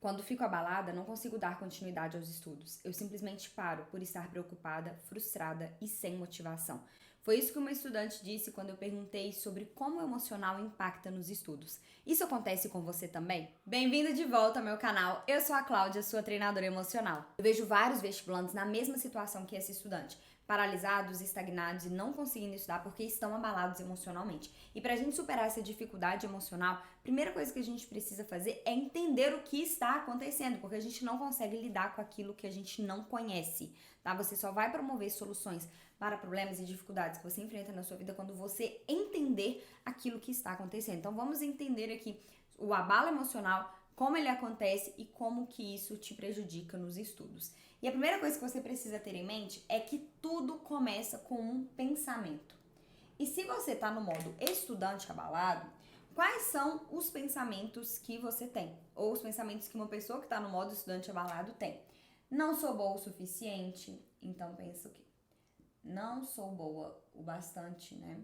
Quando fico abalada, não consigo dar continuidade aos estudos. Eu simplesmente paro por estar preocupada, frustrada e sem motivação. Foi isso que uma estudante disse quando eu perguntei sobre como o emocional impacta nos estudos. Isso acontece com você também? Bem-vindo de volta ao meu canal. Eu sou a Cláudia, sua treinadora emocional. Eu vejo vários vestibulantes na mesma situação que esse estudante, paralisados, estagnados e não conseguindo estudar porque estão abalados emocionalmente. E pra gente superar essa dificuldade emocional, a primeira coisa que a gente precisa fazer é entender o que está acontecendo, porque a gente não consegue lidar com aquilo que a gente não conhece, tá? Você só vai promover soluções para problemas e dificuldades que você enfrenta na sua vida quando você entender aquilo que está acontecendo. Então vamos entender aqui o abalo emocional, como ele acontece e como que isso te prejudica nos estudos. E a primeira coisa que você precisa ter em mente é que tudo começa com um pensamento. E se você está no modo estudante abalado, quais são os pensamentos que você tem? Ou os pensamentos que uma pessoa que está no modo estudante abalado tem? Não sou boa o suficiente, então pensa o quê? Não sou boa o bastante, né?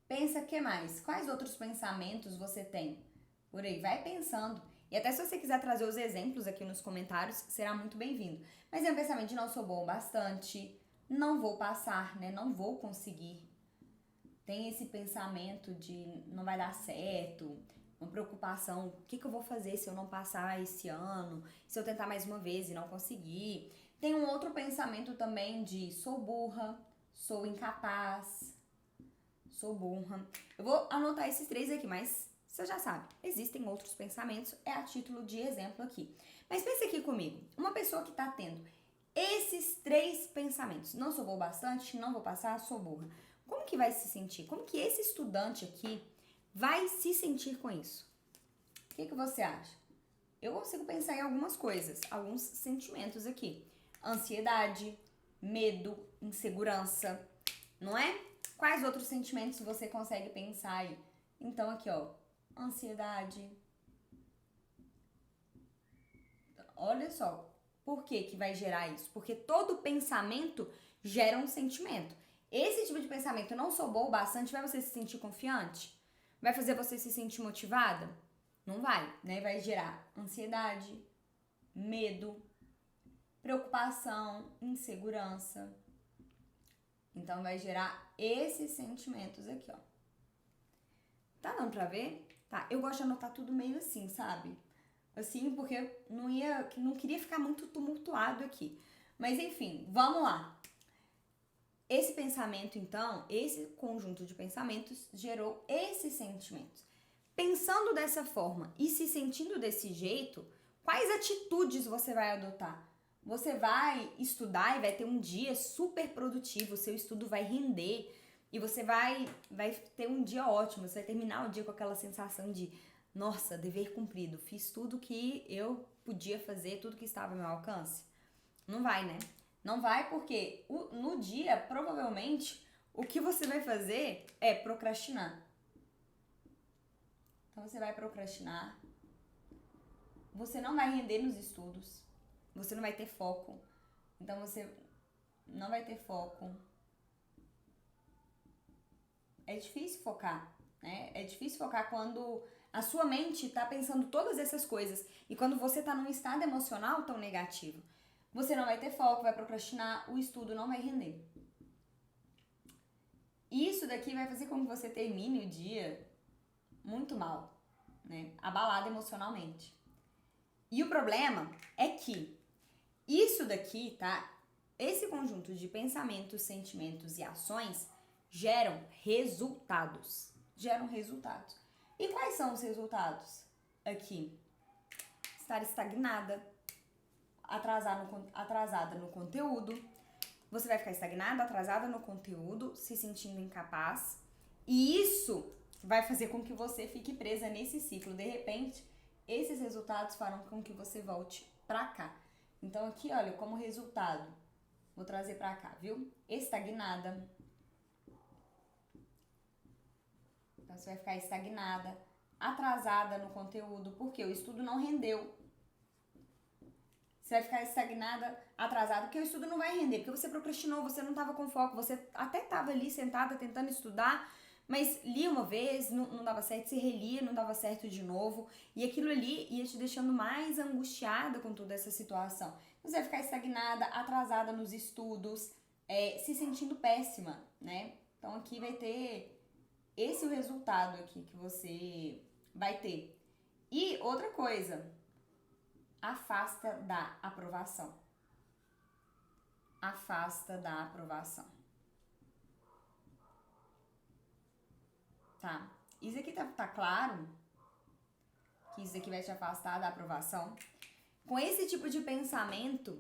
Pensa que mais? Quais outros pensamentos você tem? Por aí, vai pensando. E até se você quiser trazer os exemplos aqui nos comentários, será muito bem-vindo. Mas é um pensamento de não sou bom o bastante, não vou passar, né? Não vou conseguir. Tem esse pensamento de não vai dar certo, uma preocupação, o que eu vou fazer se eu não passar esse ano, se eu tentar mais uma vez e não conseguir. Tem um outro pensamento também de sou burra, sou incapaz, sou burra. Eu vou anotar esses três aqui, mas você já sabe, existem outros pensamentos, é a título de exemplo aqui. Mas pense aqui comigo, uma pessoa que tá tendo esses três pensamentos, não sou boa bastante, não vou passar, sou burra. Como que vai se sentir? Como que esse estudante aqui vai se sentir com isso? O que você acha? Eu consigo pensar em algumas coisas, alguns sentimentos aqui. Ansiedade, medo, insegurança, não é? Quais outros sentimentos você consegue pensar aí? Então aqui, ó, ansiedade. Olha só, por que vai gerar isso? Porque todo pensamento gera um sentimento. Esse tipo de pensamento, não sou boa o bastante, vai você se sentir confiante? Vai fazer você se sentir motivada? Não vai, né? Vai gerar ansiedade, medo, preocupação, insegurança. Então vai gerar esses sentimentos aqui, ó. Tá dando pra ver? Tá, eu gosto de anotar tudo meio assim, sabe? Assim, porque eu não queria ficar muito tumultuado aqui. Mas enfim, vamos lá. Esse pensamento, então, esse conjunto de pensamentos gerou esses sentimentos. Pensando dessa forma e se sentindo desse jeito, quais atitudes você vai adotar? Você vai estudar e vai ter um dia super produtivo, seu estudo vai render e você vai ter um dia ótimo, você vai terminar o dia com aquela sensação de nossa, dever cumprido, fiz tudo que eu podia fazer, tudo que estava ao meu alcance? Não vai, né? Não vai porque no dia, provavelmente, o que você vai fazer é procrastinar. Então você vai procrastinar, você não vai render nos estudos, você não vai ter foco. Então você não vai ter foco. É difícil focar, né? É difícil focar quando a sua mente tá pensando todas essas coisas e quando você tá num estado emocional tão negativo. Você não vai ter foco, vai procrastinar, o estudo não vai render. Isso daqui vai fazer com que você termine o dia muito mal, né? Abalado emocionalmente. E o problema é que isso daqui, tá? Esse conjunto de pensamentos, sentimentos e ações geram resultados. Geram resultados. E quais são os resultados? Aqui, estar estagnada, atrasada no conteúdo. Você vai ficar estagnada, atrasada no conteúdo, se sentindo incapaz. E isso vai fazer com que você fique presa nesse ciclo. De repente, esses resultados farão com que você volte pra cá. Então aqui, olha, como resultado, vou trazer pra cá, viu? Estagnada. Então você vai ficar estagnada, atrasada no conteúdo, porque o estudo não rendeu. Você vai ficar estagnada, atrasada, porque o estudo não vai render, porque você procrastinou, você não estava com foco, você até estava ali sentada tentando estudar, Mas lia uma vez, não dava certo, se relia, não dava certo de novo, e aquilo ali ia te deixando mais angustiada com toda essa situação. Você vai ficar estagnada, atrasada nos estudos, se sentindo péssima, né? Então aqui vai ter esse o resultado aqui que você vai ter. E outra coisa, afasta da aprovação. Afasta da aprovação. Tá? Isso aqui tá claro? Que isso aqui vai te afastar da aprovação. Com esse tipo de pensamento,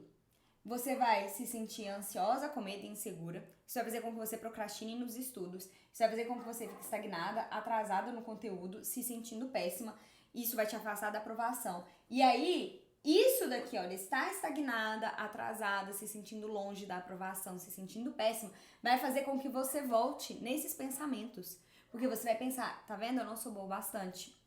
você vai se sentir ansiosa, com medo e insegura. Isso vai fazer com que você procrastine nos estudos. Isso vai fazer com que você fique estagnada, atrasada no conteúdo, se sentindo péssima. Isso vai te afastar da aprovação. E aí, isso daqui, olha, estar estagnada, atrasada, se sentindo longe da aprovação, se sentindo péssima, vai fazer com que você volte nesses pensamentos. Porque você vai pensar, tá vendo? Eu não sou boa o bastante.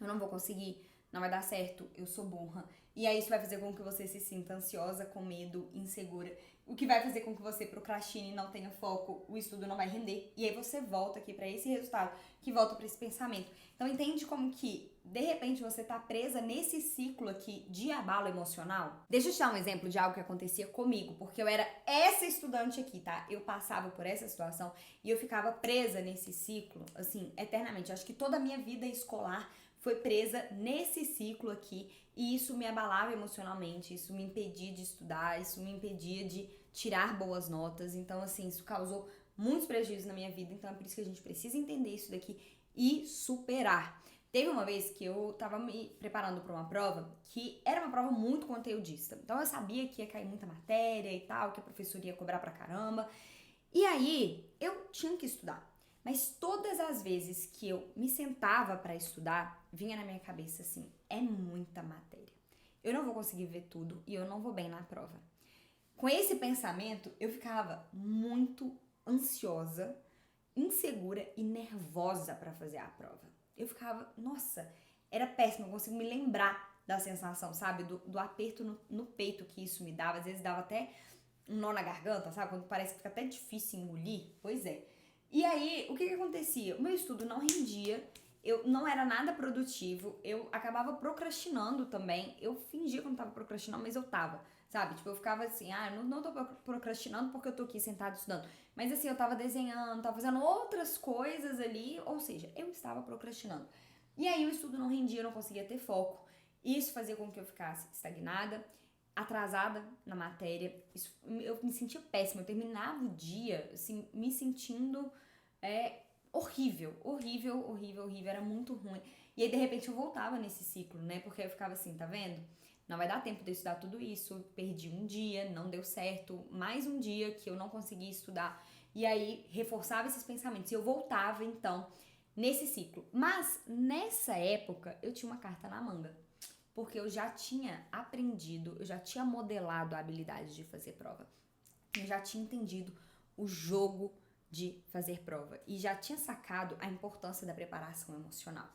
Eu não vou conseguir, não vai dar certo, eu sou burra. E aí isso vai fazer com que você se sinta ansiosa, com medo, insegura. O que vai fazer com que você procrastine, não tenha foco, o estudo não vai render. E aí você volta aqui para esse resultado, que volta para esse pensamento. Então entende como que, de repente, você tá presa nesse ciclo aqui de abalo emocional? Deixa eu te dar um exemplo de algo que acontecia comigo, porque eu era essa estudante aqui, tá? Eu passava por essa situação e eu ficava presa nesse ciclo, assim, eternamente. Eu acho que toda a minha vida escolar foi presa nesse ciclo aqui e isso me abalava emocionalmente, isso me impedia de estudar, isso me impedia de tirar boas notas. Então, assim, isso causou muitos prejuízos na minha vida, então é por isso que a gente precisa entender isso daqui e superar. Teve uma vez que eu tava me preparando para uma prova que era uma prova muito conteudista. Então eu sabia que ia cair muita matéria e tal, que a professora ia cobrar pra caramba. E aí eu tinha que estudar. Mas todas as vezes que eu me sentava para estudar, vinha na minha cabeça assim, é muita matéria. Eu não vou conseguir ver tudo e eu não vou bem na prova. Com esse pensamento, eu ficava muito ansiosa, insegura e nervosa para fazer a prova. Eu ficava, nossa, era péssimo, eu consigo me lembrar da sensação, sabe? Do aperto no peito que isso me dava. Às vezes dava até um nó na garganta, sabe? Quando parece que fica até difícil engolir. Pois é. E aí, o que acontecia? O meu estudo não rendia, eu não era nada produtivo, eu acabava procrastinando também. Eu fingia que eu não tava procrastinando, mas eu tava, sabe? Tipo, eu ficava assim, eu não tô procrastinando porque eu tô aqui sentada estudando. Mas assim, eu tava desenhando, tava fazendo outras coisas ali, ou seja, eu estava procrastinando. E aí o estudo não rendia, eu não conseguia ter foco. Isso fazia com que eu ficasse estagnada, atrasada na matéria. Eu me sentia péssima, eu terminava o dia, assim, me sentindo horrível, era muito ruim. E aí, de repente, eu voltava nesse ciclo, né? Porque eu ficava assim, tá vendo? Não vai dar tempo de eu estudar tudo isso, perdi um dia, não deu certo, mais um dia que eu não consegui estudar. E aí, reforçava esses pensamentos e eu voltava, então, nesse ciclo. Mas, nessa época, eu tinha uma carta na manga. Porque eu já tinha aprendido, eu já tinha modelado a habilidade de fazer prova. Eu já tinha entendido o jogo de fazer prova e já tinha sacado a importância da preparação emocional.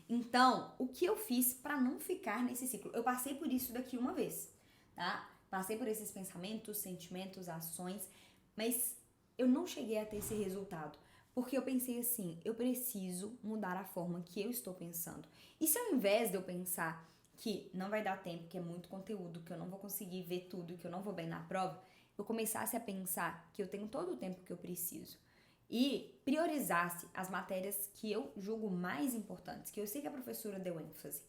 Então, o que eu fiz para não ficar nesse ciclo? Eu passei por isso daqui uma vez, tá? Passei por esses pensamentos, sentimentos, ações, mas eu não cheguei a ter esse resultado. Porque eu pensei assim, eu preciso mudar a forma que eu estou pensando. E se ao invés de eu pensar que não vai dar tempo, que é muito conteúdo, que eu não vou conseguir ver tudo, que eu não vou bem na prova, eu começasse a pensar que eu tenho todo o tempo que eu preciso e priorizasse as matérias que eu julgo mais importantes, que eu sei que a professora deu ênfase.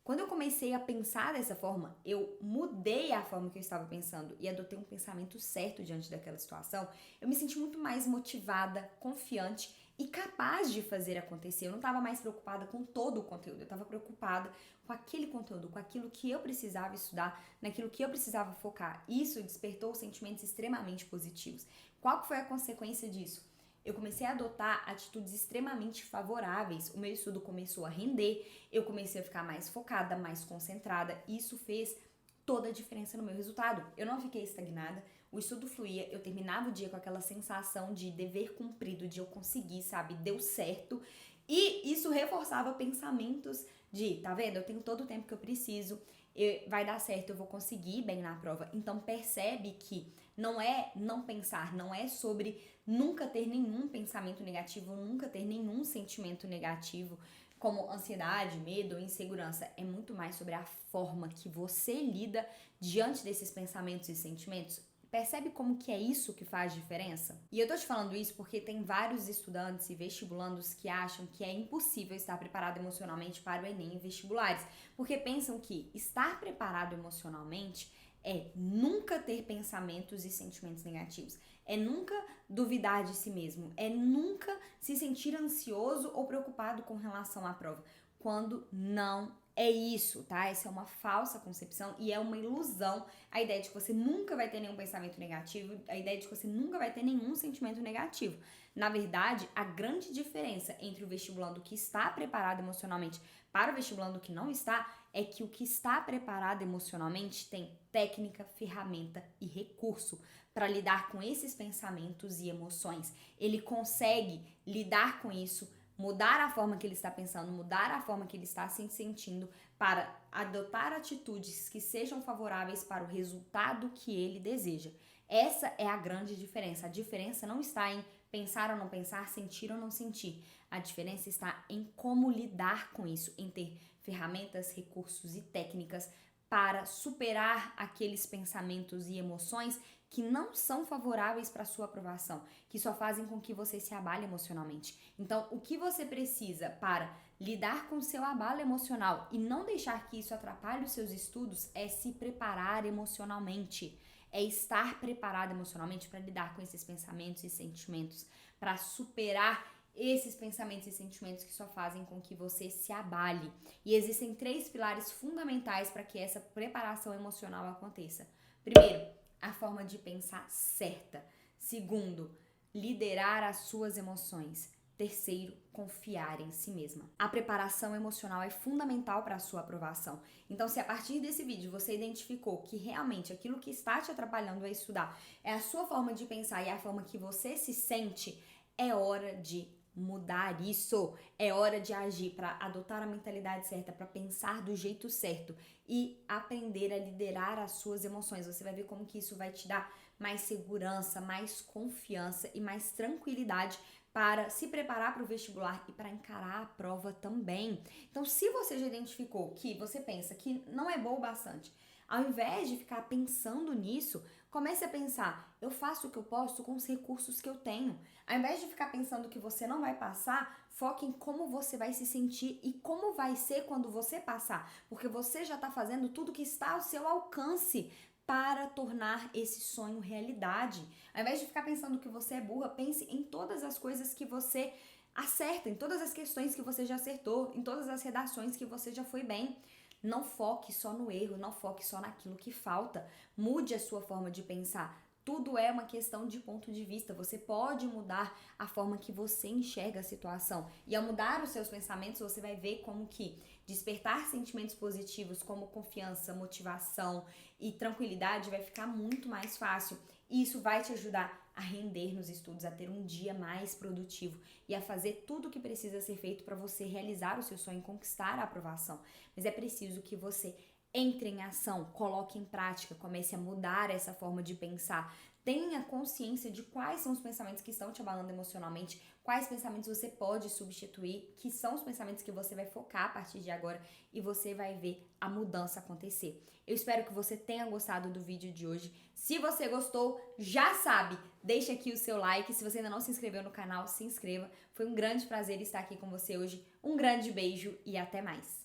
Quando eu comecei a pensar dessa forma, eu mudei a forma que eu estava pensando e adotei um pensamento certo diante daquela situação, eu me senti muito mais motivada, confiante e capaz de fazer acontecer. Eu não estava mais preocupada com todo o conteúdo, eu estava preocupada com aquele conteúdo, com aquilo que eu precisava estudar, naquilo que eu precisava focar. Isso despertou sentimentos extremamente positivos. Qual foi a consequência disso? Eu comecei a adotar atitudes extremamente favoráveis, o meu estudo começou a render, eu comecei a ficar mais focada, mais concentrada, e isso fez toda a diferença no meu resultado. Eu não fiquei estagnada, o estudo fluía, eu terminava o dia com aquela sensação de dever cumprido, de eu conseguir, sabe, deu certo, e isso reforçava pensamentos de, tá vendo, eu tenho todo o tempo que eu preciso, vai dar certo, eu vou conseguir bem na prova. Então percebe que não é não pensar, não é sobre nunca ter nenhum pensamento negativo, nunca ter nenhum sentimento negativo, como ansiedade, medo ou insegurança. É muito mais sobre a forma que você lida diante desses pensamentos e sentimentos. Percebe como que é isso que faz diferença? E eu tô te falando isso porque tem vários estudantes e vestibulandos que acham que é impossível estar preparado emocionalmente para o Enem e vestibulares, porque pensam que estar preparado emocionalmente é nunca ter pensamentos e sentimentos negativos, é nunca duvidar de si mesmo, é nunca se sentir ansioso ou preocupado com relação à prova, quando não é isso, tá? Essa é uma falsa concepção e é uma ilusão a ideia de que você nunca vai ter nenhum pensamento negativo, a ideia de que você nunca vai ter nenhum sentimento negativo. Na verdade, a grande diferença entre o vestibulando que está preparado emocionalmente para o vestibulando que não está é que o que está preparado emocionalmente tem técnica, ferramenta e recurso para lidar com esses pensamentos e emoções. Ele consegue lidar com isso, mudar a forma que ele está pensando, mudar a forma que ele está se sentindo para adotar atitudes que sejam favoráveis para o resultado que ele deseja. Essa é a grande diferença. A diferença não está em pensar ou não pensar, sentir ou não sentir. A diferença está em como lidar com isso, em ter ferramentas, recursos e técnicas para superar aqueles pensamentos e emoções que não são favoráveis para a sua aprovação, que só fazem com que você se abale emocionalmente. Então, o que você precisa para lidar com o seu abalo emocional e não deixar que isso atrapalhe os seus estudos é se preparar emocionalmente. É estar preparado emocionalmente para lidar com esses pensamentos e sentimentos, para superar esses pensamentos e sentimentos que só fazem com que você se abale. E existem 3 pilares fundamentais para que essa preparação emocional aconteça. Primeiro, a forma de pensar certa. Segundo, liderar as suas emoções. Terceiro, confiar em si mesma. A preparação emocional é fundamental para a sua aprovação. Então, se a partir desse vídeo você identificou que realmente aquilo que está te atrapalhando a estudar é a sua forma de pensar e a forma que você se sente, é hora de mudar isso. É hora de agir para adotar a mentalidade certa, para pensar do jeito certo e aprender a liderar as suas emoções. Você vai ver como que isso vai te dar mais segurança, mais confiança e mais tranquilidade para se preparar para o vestibular e para encarar a prova também. Então, se você já identificou que você pensa que não é bom o bastante, ao invés de ficar pensando nisso, comece a pensar, eu faço o que eu posso com os recursos que eu tenho. Ao invés de ficar pensando que você não vai passar, foque em como você vai se sentir e como vai ser quando você passar, porque você já está fazendo tudo que está ao seu alcance para tornar esse sonho realidade. Ao invés de ficar pensando que você é burra, pense em todas as coisas que você acerta, em todas as questões que você já acertou, em todas as redações que você já foi bem. Não foque só no erro, não foque só naquilo que falta. Mude a sua forma de pensar. Tudo é uma questão de ponto de vista. Você pode mudar a forma que você enxerga a situação. E ao mudar os seus pensamentos, você vai ver como que despertar sentimentos positivos como confiança, motivação e tranquilidade vai ficar muito mais fácil. E isso vai te ajudar a render nos estudos, a ter um dia mais produtivo e a fazer tudo o que precisa ser feito para você realizar o seu sonho e conquistar a aprovação. Mas é preciso que você entre em ação, coloque em prática, comece a mudar essa forma de pensar. Tenha consciência de quais são os pensamentos que estão te abalando emocionalmente, quais pensamentos você pode substituir, que são os pensamentos que você vai focar a partir de agora e você vai ver a mudança acontecer. Eu espero que você tenha gostado do vídeo de hoje. Se você gostou, já sabe, deixa aqui o seu like. Se você ainda não se inscreveu no canal, se inscreva. Foi um grande prazer estar aqui com você hoje. Um grande beijo e até mais.